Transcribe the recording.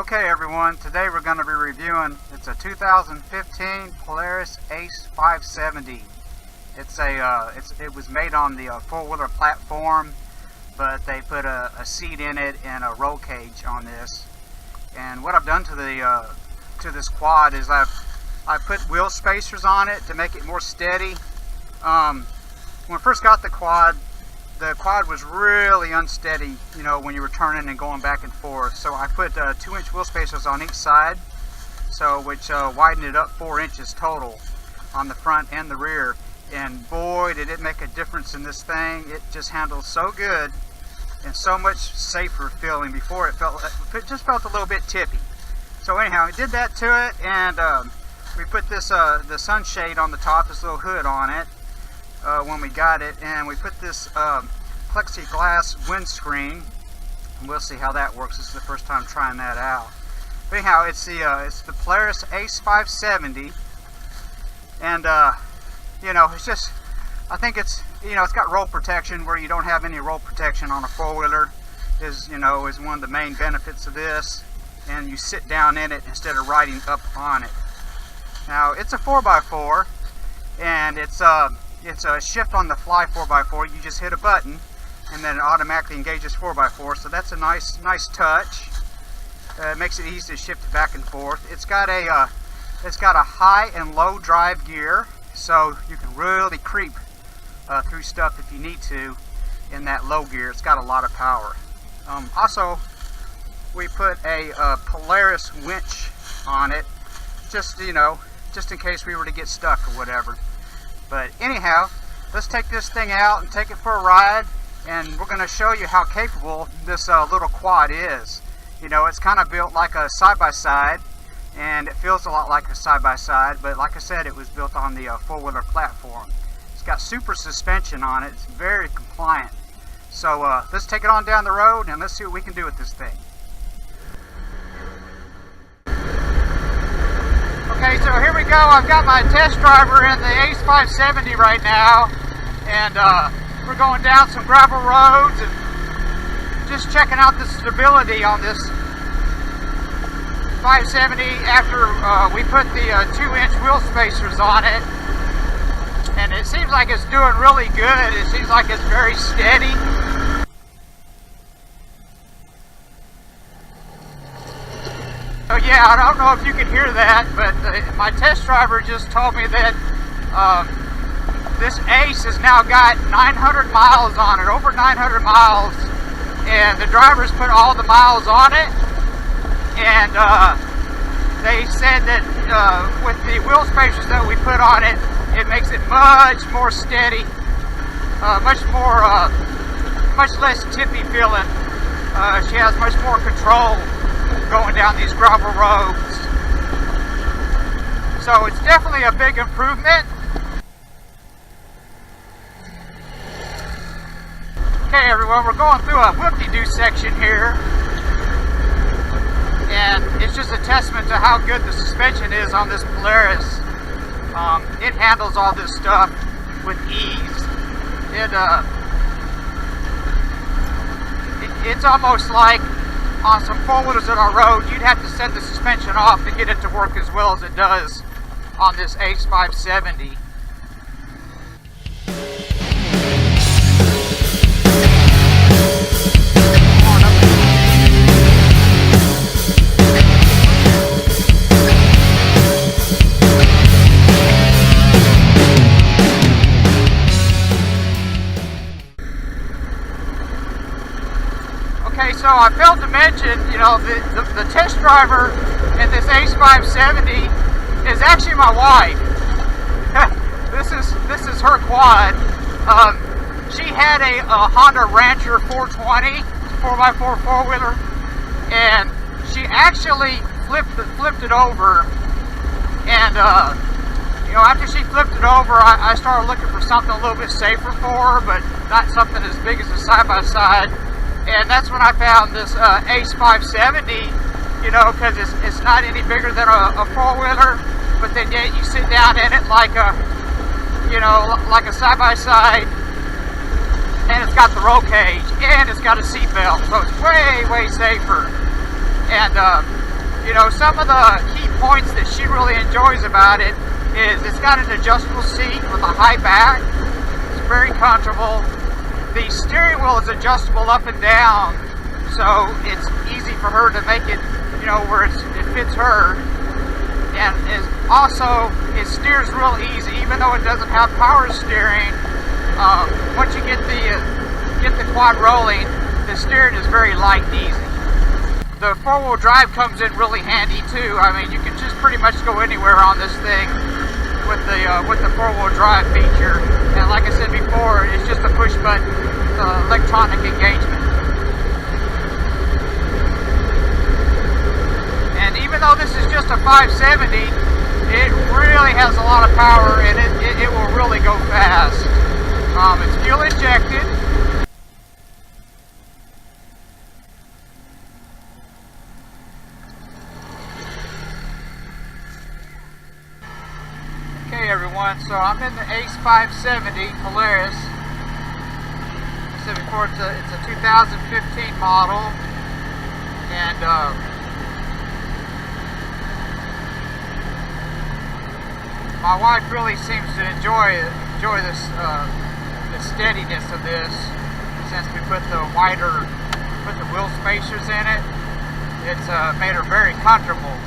Okay everyone, today we're going to be reviewing, it's a 2015 Polaris Ace 570. It was made on the four-wheeler platform, but they put a seat in it and a roll cage on this. And what I've done to this quad is I put wheel spacers on it to make it more steady. When I first got the quad was really unsteady, you know, when you were turning and going back and forth. So I put 2-inch wheel spacers on each side, which widened it up 4 inches total on the front and the rear. And boy, did it make a difference in this thing. It just handles so good and so much safer feeling. Before it just felt a little bit tippy. So anyhow, we did that to it, and we put this the sunshade on the top, this little hood on it. When we got it, and we put this plexiglass windscreen, and we'll see how that works. This is the first time trying that out. But anyhow, it's the Polaris Ace 570, and you know, it's just, I think it's, you know, it's got roll protection where you don't have any roll protection on a four-wheeler. Is one of the main benefits of this, and you sit down in it instead of riding up on it. Now it's a 4x4, and it's a shift on the fly 4x4. You just hit a button and then it automatically engages 4x4, so that's a nice touch. It makes it easy to shift it back and forth. It's got a high and low drive gear, so you can really creep through stuff if you need to in that low gear. It's got a lot of power. Also, we put a Polaris winch on it, just in case we were to get stuck or whatever. But anyhow, let's take this thing out and take it for a ride, and we're going to show you how capable this little quad is. You know, it's kind of built like a side-by-side, and it feels a lot like a side-by-side, but like I said, it was built on the four-wheeler platform. It's got super suspension on it. It's very compliant. So let's take it on down the road, and let's see what we can do with this thing. Okay, so here we go. I've got my test driver in the Ace 570 right now, and we're going down some gravel roads and just checking out the stability on this 570 after we put the 2-inch wheel spacers on it. And it seems like it's doing really good. It seems like it's very steady. So yeah, I don't know if you can hear that, but my test driver just told me that this Ace has now got 900 miles on it, over 900 miles, and the drivers put all the miles on it, and they said that with the wheel spacers that we put on it, it makes it much more steady, much less tippy feeling. She has much more control going down these gravel roads. So it's definitely a big improvement. Okay everyone, we're going through a whoop-de-doo section here, and it's just a testament to how good the suspension is on this Polaris. It handles all this stuff with ease. It's almost like on some four-wheelers on our road, you'd have to set the suspension off to get it to work as well as it does on this Ace 570. Okay, so I failed to mention, you know, the test driver in this Ace 570 is actually my wife. This is her quad. She had a Honda Rancher 420 4x4 four-wheeler, and she actually flipped it over. And you know, after she flipped it over, I started looking for something a little bit safer for her, but not something as big as a side-by-side. And that's when I found this Ace 570, you know, because it's not any bigger than a four-wheeler, but then yet you sit down in it like a, you know, like a side-by-side, and it's got the roll cage, and it's got a seat belt, so it's way safer. And You know, some of the key points that she really enjoys about it is it's got an adjustable seat with a high back. It's very comfortable. The steering wheel is adjustable up and down, so it's easy for her to make it, you know, where it fits her. And it steers real easy, even though it doesn't have power steering. Once you get the quad rolling, the steering is very light and easy. The four-wheel drive comes in really handy too. I mean, you can just pretty much go anywhere on this thing with the four-wheel drive feature. And like I said before, it's just a push button electronic engagement. And even though this is just a 570, it really has a lot of power, and it will really go fast. It's fuel injected. Okay everyone, so I'm in the Ace 570 Polaris. I said before, it's a 2015 model, and my wife really seems to enjoy this the steadiness of this, since we put the wheel spacers in it. It's made her very comfortable.